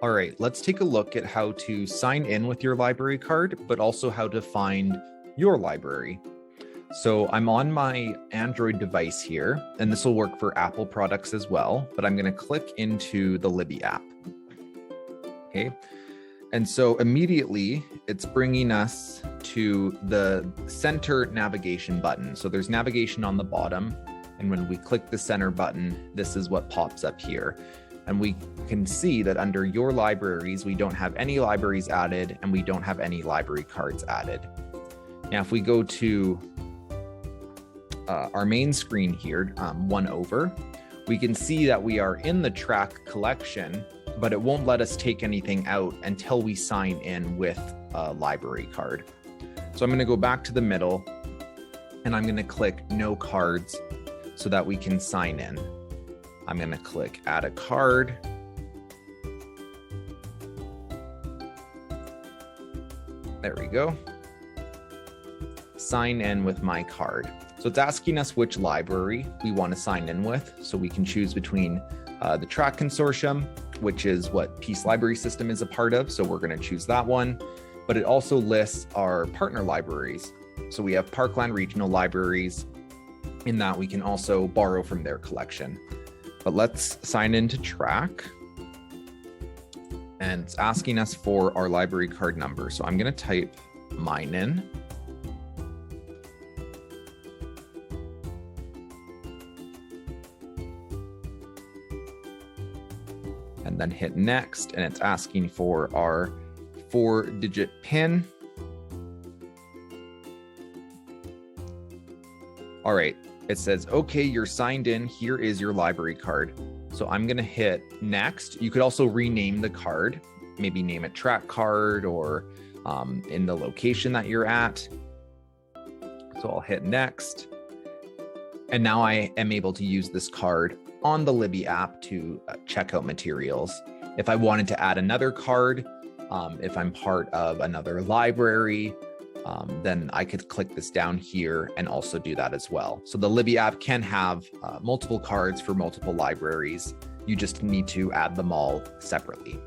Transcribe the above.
All right, let's take a look at how to sign in with your library card, but also how to find your library. So I'm on my Android device here, and this will work for Apple products as well, but I'm going to click into the Libby app. Okay, and so immediately it's bringing us to the center navigation button. So there's navigation on the bottom, and when we click the center button, this is what pops up here. And we can see that under your libraries, we don't have any libraries added and we don't have any library cards added. Now, if we go to our main screen here, one over, we can see that we are in the track collection, but it won't let us take anything out until we sign in with a library card. So I'm going to go back to the middle and I'm going to click no cards so that we can sign in. I'm going to click add a card. There we go. Sign in with my card. So it's asking us which library we want to sign in with. So we can choose between the Track Consortium, which is what Peace Library System is a part of. So we're going to choose that one. But it also lists our partner libraries. So we have Parkland Regional Libraries. In that we can also borrow from their collection. But let's sign into Track. And it's asking us for our library card number. So I'm going to type mine in. And then hit next. And it's asking for our 4-digit PIN. All right. It says, okay, you're signed in. Here is your library card. So I'm going to hit next. You could also rename the card, maybe name it track card or in the location that you're at. So I'll hit next. And now I am able to use this card on the Libby app to check out materials. If I wanted to add another card, if I'm part of another library, then I could click this down here and also do that as well. So the Libby app can have multiple cards for multiple libraries. You just need to add them all separately.